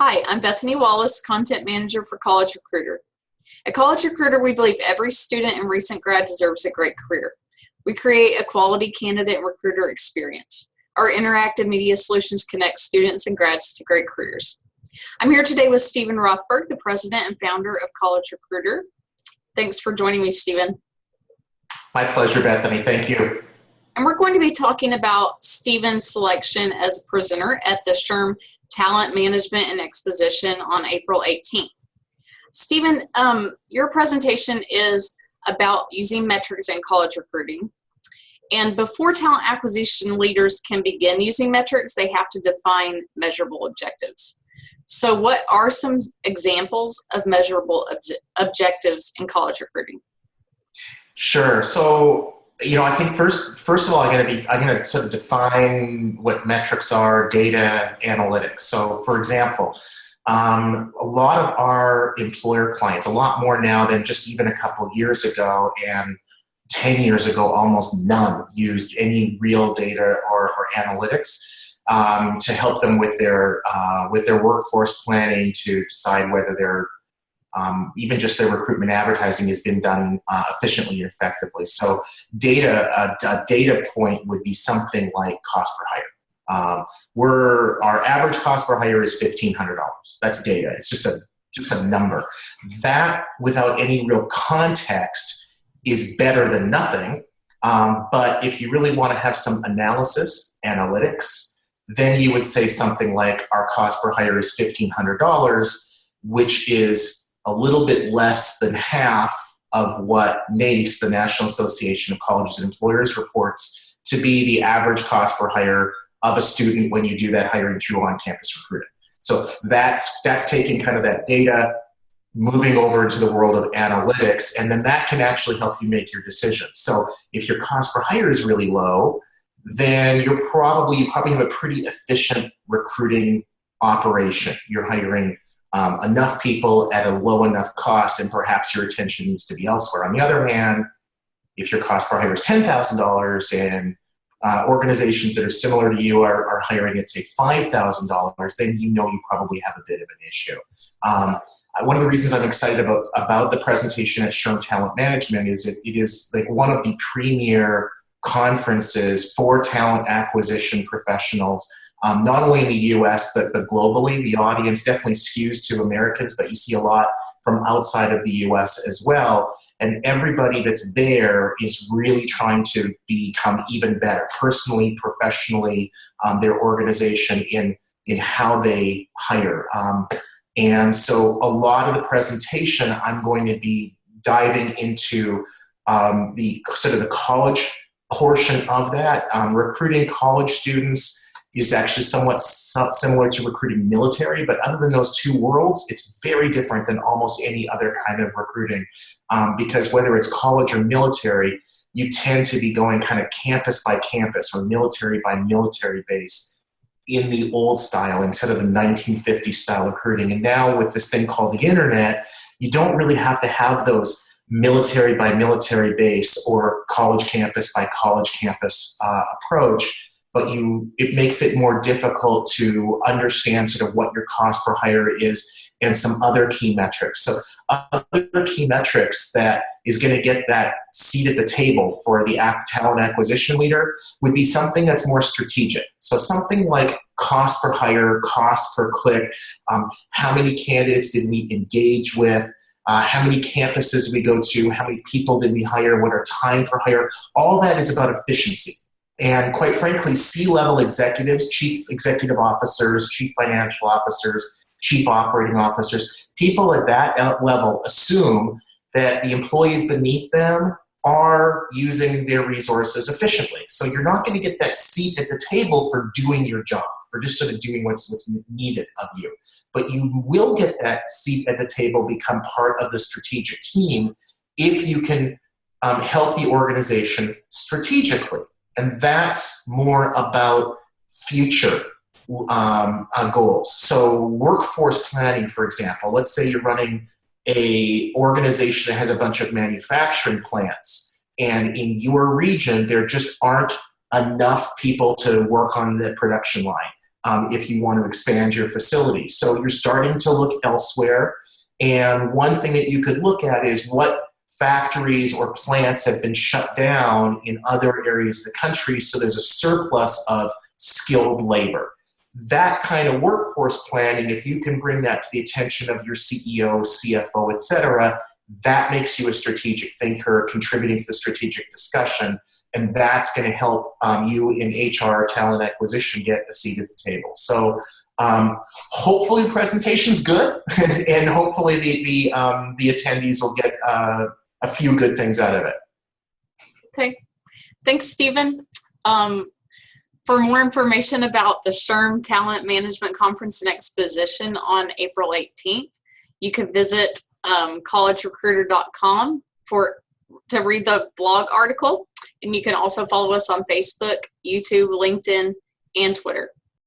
Hi, I'm Bethany Wallace, Content Manager for College Recruiter. At College Recruiter, we believe every student and recent grad deserves a great career. We create a quality candidate and recruiter experience. Our interactive media solutions connect students and grads to great careers. I'm here today with Stephen Rothberg, the president and founder of College Recruiter. Thanks for joining me, Stephen. My pleasure, Bethany. Thank you. And we're going to be talking about Stephen's selection as a presenter at the SHRM Talent Management and Exposition on April 18th. Stephen, your presentation is about using metrics in college recruiting. And before talent acquisition leaders can begin using metrics, they have to define measurable objectives. So what are some examples of measurable objectives in college recruiting? Sure. So, I think first of all, I'm going to sort of define what metrics are, data analytics. So, for example, a lot of our employer clients, a lot more now than just even a couple of years ago, and 10 years ago, almost none used any real data or analytics to help them with their workforce planning, to decide whether even just their recruitment advertising has been done efficiently and effectively. So a data point would be something like cost per hire. Our average cost per hire is $1,500. That's data. It's just a number. That, without any real context, is better than nothing. But if you really want to have some analysis, analytics, then you would say something like our cost per hire is $1,500, which is a little bit less than half of what NACE, the National Association of Colleges and Employers, reports to be the average cost per hire of a student when you do that hiring through on-campus recruiting. So that's taking kind of that data, moving over into the world of analytics, and then that can actually help you make your decisions. So if your cost per hire is really low, then you probably have a pretty efficient recruiting operation. You're hiring enough people at a low enough cost, and perhaps your attention needs to be elsewhere. On the other hand, if your cost per hire is $10,000 and organizations that are similar to you are hiring at, say, $5,000, then you probably have a bit of an issue. One of the reasons I'm excited about the presentation at SHRM Talent Management is it is like one of the premier conferences for talent acquisition professionals. Not only in the US, but globally. The audience definitely skews to Americans, but you see a lot from outside of the US as well. And everybody that's there is really trying to become even better, personally, professionally, their organization in how they hire. And so a lot of the presentation, I'm going to be diving into the sort of the college portion of that. Recruiting college students is actually somewhat similar to recruiting military, but other than those two worlds, it's very different than almost any other kind of recruiting, because whether it's college or military, you tend to be going kind of campus by campus or military by military base in the old style instead of the 1950s style recruiting. And now with this thing called the internet, you don't really have to have those military by military base or college campus by college campus approach. But it makes it more difficult to understand sort of what your cost per hire is and some other key metrics. So other key metrics that is going to get that seat at the table for the talent acquisition leader would be something that's more strategic. So something like cost per hire, cost per click, how many candidates did we engage with, how many campuses did we go to, how many people did we hire, what our time per hire, all that is about efficiency. And quite frankly, C-level executives, chief executive officers, chief financial officers, chief operating officers, people at that level assume that the employees beneath them are using their resources efficiently. So you're not going to get that seat at the table for doing your job, for just sort of doing what's needed of you. But you will get that seat at the table, become part of the strategic team, if you can help the organization strategically. And that's more about future goals. So workforce planning, for example, let's say you're running a organization that has a bunch of manufacturing plants, and in your region, there just aren't enough people to work on the production line. if you want to expand your facility. So you're starting to look elsewhere. And one thing that you could look at is what factories or plants have been shut down in other areas of the country, so there's a surplus of skilled labor. That kind of workforce planning, if you can bring that to the attention of your CEO, CFO, et cetera, that makes you a strategic thinker, contributing to the strategic discussion, and that's going to help you in HR talent acquisition get a seat at the table. So hopefully the presentation's good, and hopefully the attendees will get a few good things out of it. Okay, thanks, Stephen. For more information about the SHRM Talent Management Conference and Exposition on April 18th, you can visit collegerecruiter.com to read the blog article, and you can also follow us on Facebook, YouTube, LinkedIn, and Twitter.